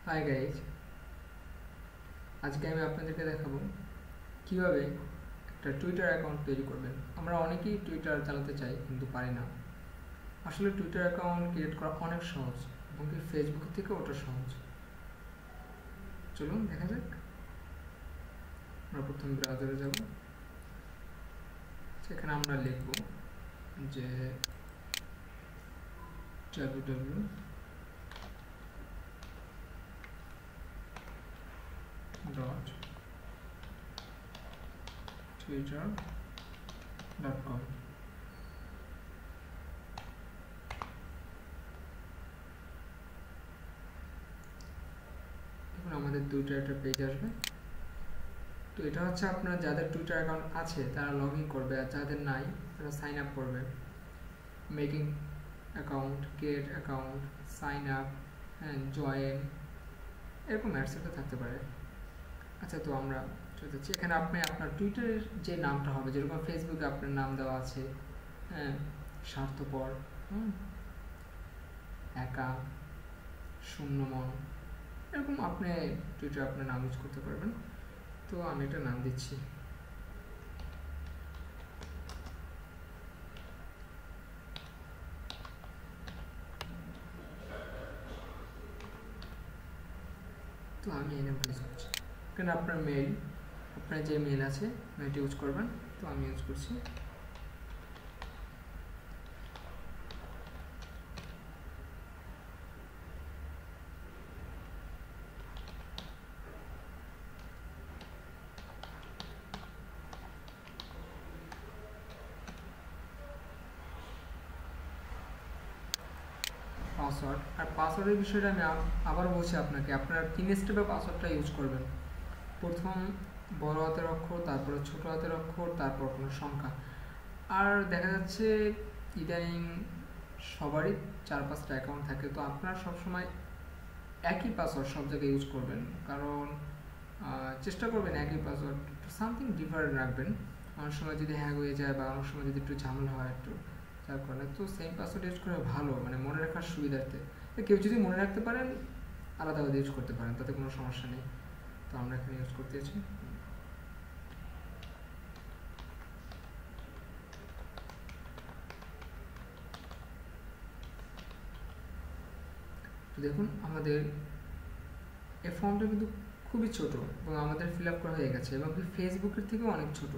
Hi guys, আজকে আমি আপনাদেরকে দেখাবো কিভাবে একটা টুইটার অ্যাকাউন্ট তৈরি করবেন। আমরা অনেকেই টুইটার চালাতে চাই কিন্তু পারি না। আসলে টুইটার অ্যাকাউন্ট ক্রিয়েট করা অনেক সহজ এবং কি ফেসবুক থেকে ওটা সহজ। চলুন দেখা যাক। আমরা প্রথম ব্রাউজারে যাব, সেখানে আমরা লিখব যে www.twitter.com। এখন আমাদের টুইটার একটা পেজ আসবে। তো এটা হচ্ছে আপনার যাদের টুইটার অ্যাকাউন্ট আছে তারা লগ ইন করবে, আর যাদের নাই তারা সাইন আপ করবে। Making account, create account, sign up, join, এরকম অ্যাডসেটটা থাকতে পারে। আচ্ছা, তো আমরা চলে যাচ্ছি। এখানে আপনি আপনার টুইটারের যে নামটা হবে, যেরকম ফেসবুকে আপনার নাম দেওয়া আছে, স্বার্থপর, একা, শূন্যমন, এরকম আপনি টুইটারে আপনার নাম ইউজ করতে পারবেন। তো আমি একটা নাম দিচ্ছি। তো আমি এই নামটা ইউজ করছি। এখানে আপনার মেইল, আপনার যে মেইল আছে মেইলটা ইউজ করবেন। তো আমি ইউজ করছি। পাসওয়ার্ড, আর পাসওয়ার্ডের বিষয়টা আমি আবার বলছি আপনাকে, আপনার 3 স্টেপে পাসওয়ার্ডটা ইউজ করবেন। প্রথম বড় হাতের অক্ষর, তারপরে ছোট হাতের অক্ষর, তারপর কোনো সংখ্যা। আর দেখা যাচ্ছে ইদানিং সবারই 4-5টা অ্যাকাউন্ট থাকে, তো আপনার সবসময় একই পাসওয়ার্ড সব জায়গায় ইউজ করবেন। কারণ চেষ্টা করবেন একই পাসওয়ার্ড, একটু সামথিং ডিফারেন্ট রাখবেন। অনেক সময় যদি হ্যাক হয়ে যায় বা অনেক সময় যদি একটু ঝামেলা হয়, একটু যার কারণে তো সেম পাসওয়ার্ড ইউজ করা ভালো, মানে মনে রাখার সুবিধার্থে। কেউ যদি মনে রাখতে পারেন আলাদাভাবে ইউজ করতে পারেন, তাতে কোনো সমস্যা নেই। তো আমরা এখানে ইউজ করতেছি। তো দেখুন আমাদের এই ফর্মটা কিন্তু খুবই ছোট এবং আমাদের ফিল আপ করা হয়ে গেছে, এবং ফেসবুকের থেকেও অনেক ছোট।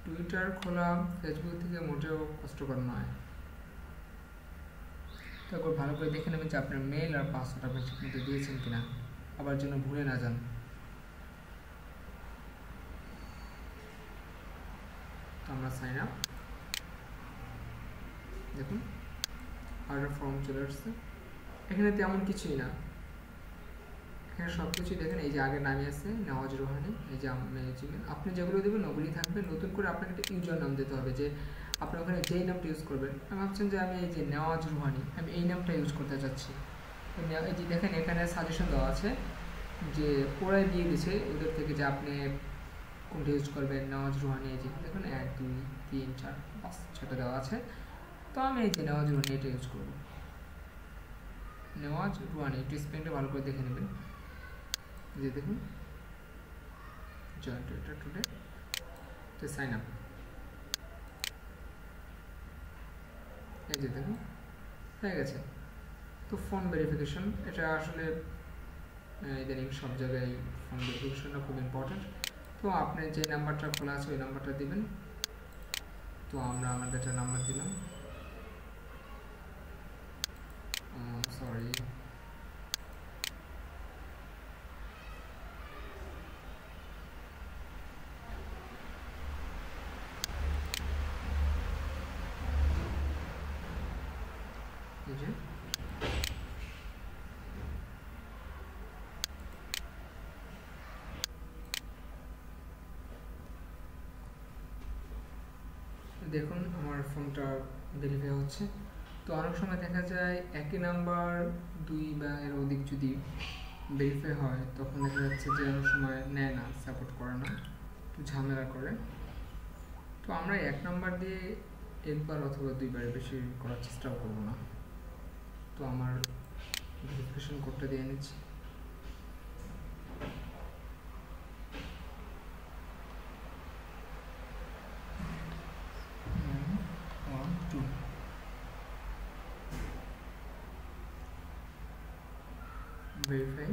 টুইটার খোলা ফেসবুক থেকে মোটেও কষ্টকর নয়। তারপর ভালো করে দেখে নেবেন যে আপনার মেল আর পাসওয়ার্ড আপনি ঠিকমতো দিয়েছেন কিনা, আবার যেন ভুলে না যান। তো আমরা সাইন আপ, দেখুন অর্ডার ফর্ম চলে আসছে। এখানে তেমন কিছুই না, এখানে সব কিছুই দেখেন। এই যে আগে নামে আছে নেওয়াজ রোহানি, এই যে জিমেল, আপনি যেগুলো দেবেন ওগুলি থাকবে। নতুন করে আপনাকে একটা ইউজার নাম দিতে হবে, যে আপনি ওখানে যেই নামটা ইউজ করবেন। আমি ভাবছেন যে আমি এই যে নেওয়াজ রোহানি, আমি এই নামটা ইউজ করতে চাচ্ছি। এই যে দেখেন এখানে সাজেশন দেওয়া আছে, যে ওরাই দিয়ে দিছে ওদের থেকে যে আপনি কোনটা ইউজ করবেন। নেওয়াজ রোহানি, এই যে দেখুন 1 2 3 4 5 6টা দেওয়া আছে। তো আমি এই যে নেওয়াজ রোহানি এটা ইউজ করবো। নেওয়াজ রোহানি, একটু স্পেলিংটা ভালো করে দেখে নেবেন। যে দেখুন জয়েন টুইটার টুডে, তো সাইন আপ, এই যে দেখুন হয়ে গেছে। তো ফোন ভেরিফিকেশন, এটা আসলে ইদানিং সব জায়গায় ফোন ভেরিফিকেশনটা খুব ইম্পর্টেন্ট। তো আপনি যে নাম্বারটা খোলা আছে ওই নাম্বারটা দিবেন। তো আমরা আমাদের একটা নাম্বার দিলাম, সরি, এই যে দেখুন আমার ফোনটা ভেরিফাই হচ্ছে। তো অনেক সময় দেখা যায় একই নাম্বার 2 বা এর অধিক যদি ভেরিফাই হয়, তখন দেখা যাচ্ছে যে অনেক সময় নেয় না, সাপোর্ট করে না, একটু ঝামেলা করে। তো আমরা 1 নাম্বার দিয়ে একবার অথবা 2বার বেশি করার চেষ্টাও করবো না। তো আমার ভেরিফাই ভেরিফিকেশন কোডটা দিয়ে নিচ্ছি। ভেরিফাই।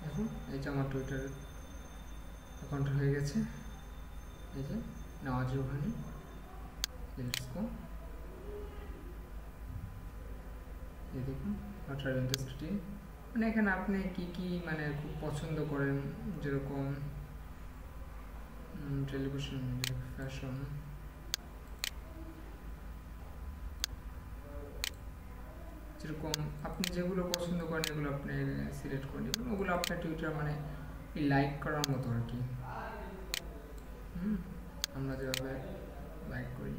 এখন এই যে আমার টুইটার অ্যাকাউন্ট হয়ে গেছে। এই যে নওয়াজ রুহানি, লেটস গো। এই দেখুন হোয়াট আর ইন্টারেস্টেড ইন, মানে এখানে আপনি কি কি মানে খুব পছন্দ করেন, যেরকম টেলিভিশন, মিউজিক, ফ্যাশন, যেরকম আপনি যেগুলো পছন্দ করেন এগুলো আপনি সিলেক্ট করে নেবেন। ওগুলো আপনার টুইটার মানে লাইক করার মতো আর কি। আমরা যেভাবে লাইক করি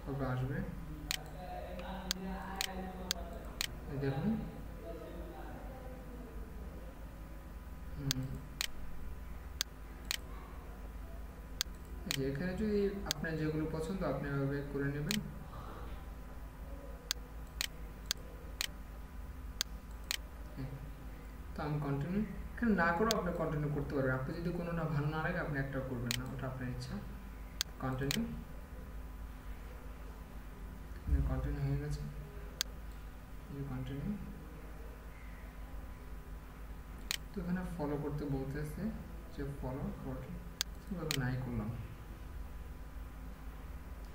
ওটা আসবে। দেখুন যে এখানে যদি আপনার যেগুলো পছন্দ আপনি এভাবে করে নেবেন। তো আমি কন্টিনিউ এখানে না করেও আপনি কন্টিনিউ করতে পারবেন। আপনি যদি কোনোটা ভালো না লাগে আপনি একটা করবেন না, ওটা আপনার ইচ্ছা। কন্টিনিউ, কন্টিনিউ হয়ে গেছে। কন্টিনিউ। তো এখানে ফলো করতে বলতেছে যে ফলো করতে, নাই করলাম।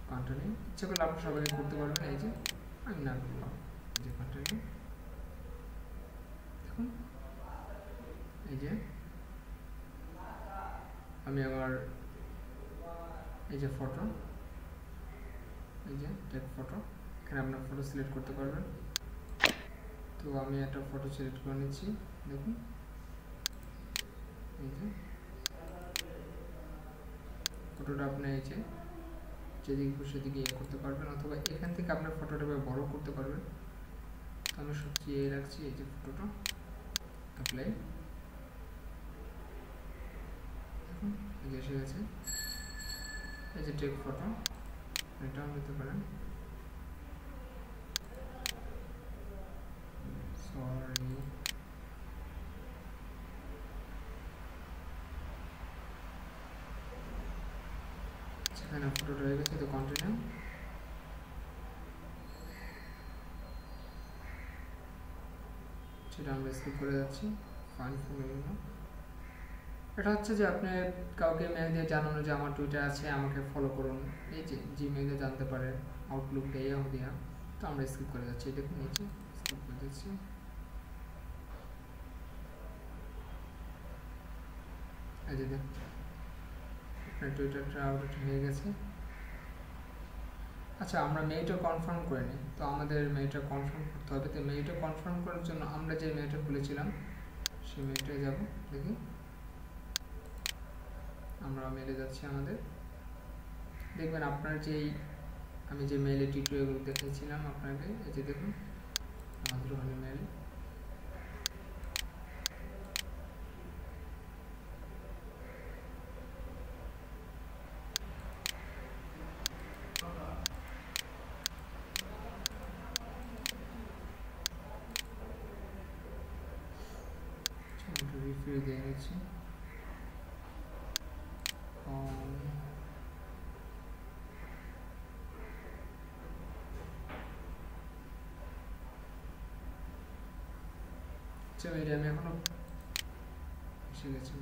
কন্টিনিউ, ইচ্ছা করলে আপনি সবাইকে করতে পারবেন। এই যে আমি না করলাম, এই যে কন্টিনিউ। দেখুন এই যে আমি আমার এই যে ফটো, এই যে টেক ফটো, এখানে আপনার ফটো সিলেক্ট করতে পারবেন। তো আমি একটা ফটো সিলেক্ট করে নিচ্ছি। দেখুন এই যে ফটোটা আপনি এই যে যেদিকে খুশি সেদিকে ইয়ে করতে পারবেন, অথবা এখান থেকে আপনার ফটোটা বড় করতে পারবেন। তো আমি সবচেয়ে রাখছি এই যে ফটোটা, অ্যাপ্লাই। দেখুন এই যে এসে গেছে। এই যে টেক ফটো, এটাও নিতে পারেন। সরি, সেখানে ফটোটা হয়ে গেছে। তো কন্টিনিউ। সেটা আমরা স্কিপ করে যাচ্ছি। Fine follow. এটা হচ্ছে যে আপনি কাউকে মেল দিয়ে জানানো যে আমার টুইটার আছে, আমাকে ফলো করুন, এই যে জিমেইলে জানতে পারেন, আউটলুক দেয়া দেয়া। তো আমরা স্কিপ করে যাচ্ছি। দেখুন নিচে স্কিপ করে দিচ্ছি। এই যে দেখুন আপনার টুইটারটা আপডেট হয়ে গেছে। আচ্ছা, আমরা মেইলটা কনফার্ম করে নিই। তো আমাদের মেইলটা কনফার্ম করতে হবে। তো মেইলটা কনফার্ম করার জন্য আমরা যে মেইলটা খুলেছিলাম সেই মেইলটায় যাব। দেখি আমরা মেইলে যাচ্ছি। আমাদের দেখবেন আপনার যেই আমি যে মেইলে টিউটোরিয়ালগুলো দেখিয়েছিলাম আপনাকে, এই যে দেখুন আমাদের ওখানে মেইল। রিফ্রেশ দিয়ে নিচ্ছি। মেইলে আমি এখনো এসে গেছি।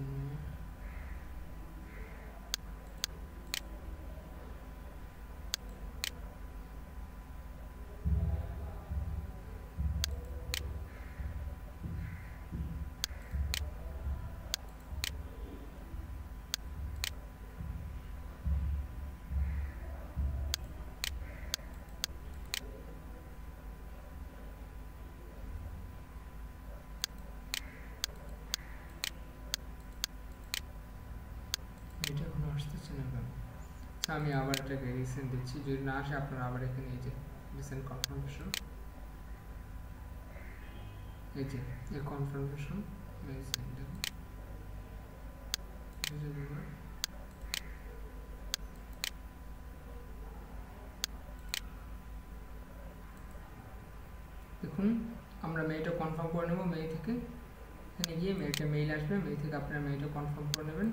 এটা এখনো আসতেছে না কেন? আচ্ছা, আমি আবার এটাকে রিসেন্ট দিচ্ছি। যদি না আসে আপনারা আবার এখানে এই যে রিসেন্ট কনফার্মেশন, এই যে এই কনফার্মেশন রিসেন্ট দেখুন। দেখুন আমরা মেইলটা কনফার্ম করে নেব। মেইল থেকে এখানে গিয়ে মেইল আসবে, মেইল থেকে আপনারা মেইলটা কনফার্ম করে নেবেন।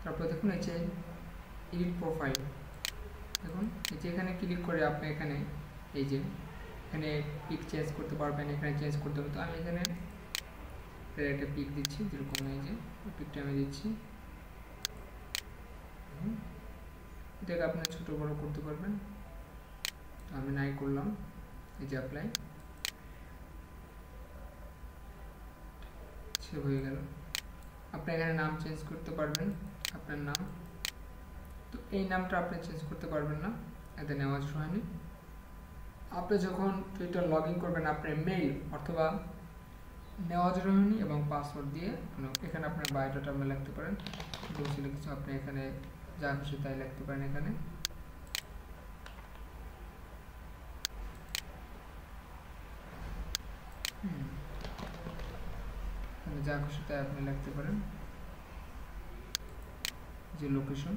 তারপর দেখুন এই যে এডিট প্রোফাইল, দেখুন এই যে এখানে ক্লিক করে আপনি এখানে এই যে এখানে পিক চেঞ্জ করতে পারবেন, এখানে চেঞ্জ করতে হবে। তো আমি এখানে একটা পিক দিচ্ছি, যেরকম এই যে পিকটা আমি দিচ্ছি, এটাকে আপনি ছোট বড় করতে পারবেন। আমি নাই করলাম, এই যে অ্যাপ্লাই, সেভ হয়ে গেল। আপনি এখানে নাম চেঞ্জ করতে পারবেন, আপনার নাম। তো এই নামটা আপনি চেঞ্জ করতে পারবেন না, এতে নেওয়াজ হয়নি। আপনি যখন টুইটার লগ ইন করবেন আপনার মেইল অথবা নেওয়াজ রোহিণী এবং পাসওয়ার্ড দিয়ে এখানে আপনার বায়োডাটা আপনি লিখতে পারেন। ছিল কিছু আপনি এখানে যা খুশি তাই লিখতে পারেন। এখানে যা খুশি তাই আপনি লিখতে পারেন। যে লোকেশন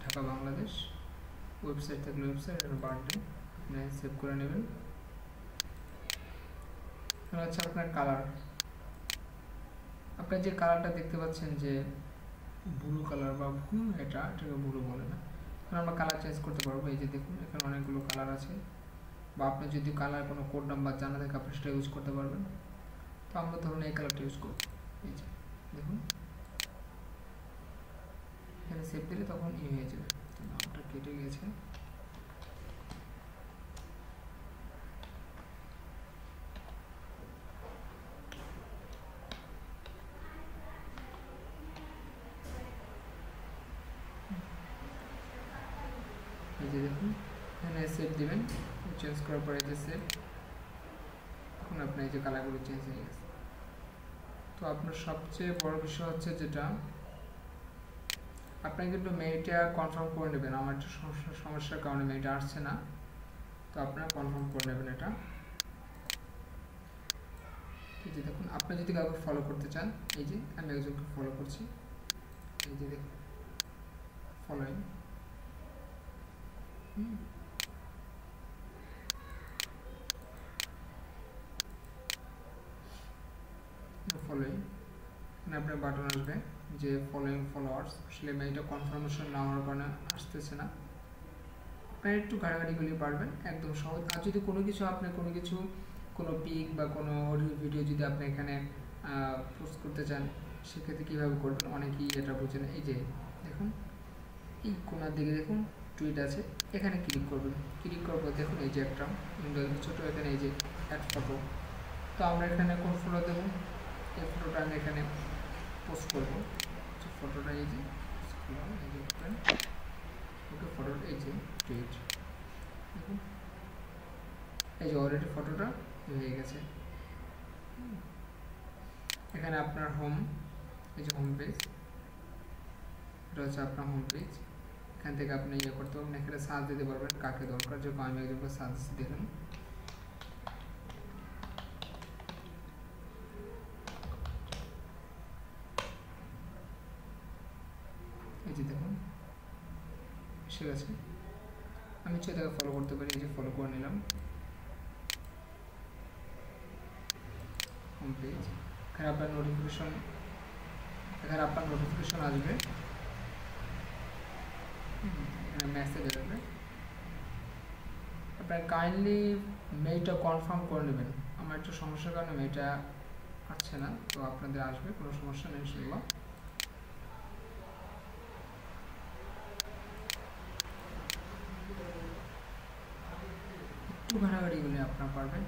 ঢাকা বাংলাদেশ, ওয়েবসাইট থাকলে ওয়েবসাইট, আর বার্থডে আপনি সেভ করে নেবেন। হচ্ছে আপনার কালার, আপনার যে কালারটা দেখতে পাচ্ছেন যে ব্লু কালার বা এটাকে ব্লু বলে না, এখন আমরা কালার চেঞ্জ করতে পারবো। এই যে দেখুন এখানে অনেকগুলো কালার আছে, বা আপনি যদি কালার কোনো কোড নাম্বার জানা থাকে আপনি সেটা ইউজ করতে পারবেন। তো আমরা ধরুন এই কালারটা ইউজ করব। এই যে দেখুন এখানে সেভ দিলে তখন হয়ে যাবে। নামটা কেটে গেছে, এই যে দেখুন এখানে সেভ দিবেন, চেঞ্জ করার পরে যে সেভ, এখন আপনার এই যে কালারগুলো চেঞ্জ হয়ে গেছে। তো আপনার সবচেয়ে বড় বিষয় হচ্ছে যেটা আপনাকে কিন্তু মেইলটা কনফার্ম করে নেবেন। আমার একটা সমস্যার কারণে মেইলটা আসছে না, তো আপনারা কনফার্ম করে নেবেন এটা। এই যে দেখুন আপনি যদি কাউকে ফলো করতে চান, এই যে আমি একজনকে ফলো করছি, এই যে দেখুন ফলোইং, ফলোইং, এখানে আপনার বাটন আসবে যে ফলোইং ফলোয়ার্স। আসলে মেইলটা কনফার্মেশন না হওয়ার কারণে আসতেছে না, আপনারা একটু ঘাটাঘাটি করলে পারবেন, একদম সহজ। আর যদি কোনো কিছু আপনি কোনো পিক বা কোনো ভিডিও যদি আপনি এখানে পোস্ট করতে চান, সেক্ষেত্রে কীভাবে করবেন অনেকেই এটা বোঝেন। এই যে দেখুন এই কোনার দিকে দেখুন টুইট আছে, এখানে ক্লিক করবেন। ক্লিক করার পর দেখুন এই যে একটা ছোটো এখানে এই যে অ্যাড ফটো। তো আমরা এখানে কোন ফটো দেবো, এই ফটোটা আমি এখানে পোস্ট করবো। ফটোটা এই যে ওকে, ফটোটা এই যে টুইট, দেখুন এই যে অলরেডি ফটোটা হয়ে গেছে। এখানে আপনার হোম, এই যে হোম পেজ, এটা হচ্ছে আপনার হোম পেজ। এখান থেকে আপনি ইয়ে করতে পারবেন, এখানে সার্চ দিতে পারবেন কাকে দরকার, যে আমি একজনকে সার্চ দেখুন। এই যে দেখুন এসে গেছে, আমি চাই তাকে ফলো করতে পারি। এই যে ফলো করে নিলাম, হোম পেজ। এখানে আপনার নোটিফিকেশন আসবে, এখানে মেসেজ আসবে। আপনার কাইন্ডলি মেইলটা কনফার্ম করে নেবেন। আমার একটু সমস্যার কারণে মেইলটা আসছে না, তো আপনাদের আসবে, কোনো সমস্যা নেই ইনশাআল্লাহ। একটু ঘাটাঘাটি হলে আপনারা পারবেন।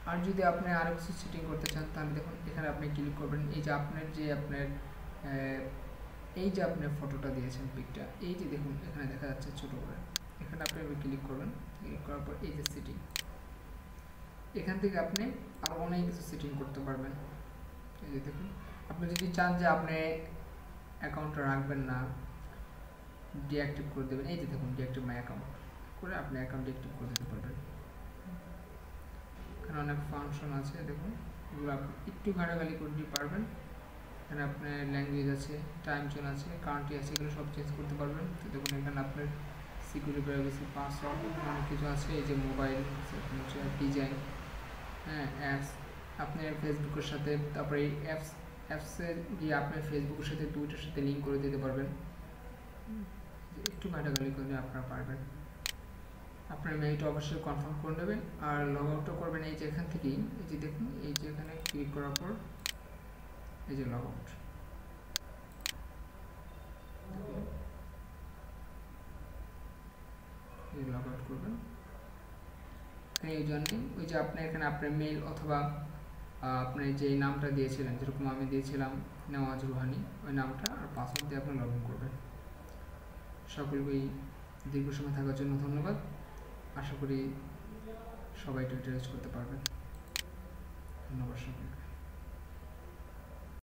আর যদি আপনি আরও কিছু সেটিং করতে চান তাহলে দেখুন এখানে আপনি ক্লিক করবেন। এই যে আপনার ফটোটা দিয়েছেন, পিকটা, এই যে দেখুন এখানে দেখা যাচ্ছে ছোটো করে, এখানে আপনি ক্লিক করবেন। ক্লিক করার পর এই যে সেটিং, এখান থেকে আপনি আরও অনেক কিছু সেটিং করতে পারবেন। এই যে দেখুন আপনি যদি চান যে আপনি অ্যাকাউন্টটা রাখবেন না, ডিঅ্যাক্টিভ করে দেবেন, এই যে দেখুন ডিঅ্যাক্টিভ মাই অ্যাকাউন্ট করে আপনি অ্যাকাউন্ট ডিঅ্যাক্টিভ করে দিতে পারবেন। এখানে অনেক ফাংশন আছে, দেখুন এগুলো আপনি একটু ঘাটাঘাটি করতে পারবেন। এখানে আপনার ল্যাঙ্গুয়েজ আছে, টাইম জোন আছে, কান্ট্রি আছে, এগুলো সব চেঞ্জ করতে পারবেন। তো দেখুন এখানে আপনার সিকিউরিটি প্রাইভেসি পাসওয়ার্ড অনেক কিছু আছে। এই যে মোবাইল ডিজাইন, হ্যাঁ অ্যাপস, আপনি ফেসবুকের সাথে তারপরে এই অ্যাপসে গিয়ে আপনি ফেসবুকের সাথে দুইটার সাথে লিঙ্ক করে দিতে পারবেন। একটু ঘাটাঘাটি করলে আপনারা পারবেন। আপনার মেইলটা অবশ্যই কনফার্ম করে নেবেন আর লগ আউটও করবেন এই যে এখান থেকেই। এই যে দেখুন, এই যে এখানে ক্লিক করার পর এই যে লগ আউট, এই লগ আউট করবেন। এই জন্য ওই যে আপনি এখানে আপনার মেইল অথবা আপনি যে নামটা দিয়েছিলেন, যেরকম আমি দিয়েছিলাম নেওয়াজ রুহানি, ওই নামটা আর পাসওয়ার্ড দিয়ে আপনি লগ ইন করবেন। সকলকেই দীর্ঘ সময় থাকার জন্য ধন্যবাদ। আশা করি সবাই এটা ইউজ করতে পারবেন। ধন্যবাদ সকলকে।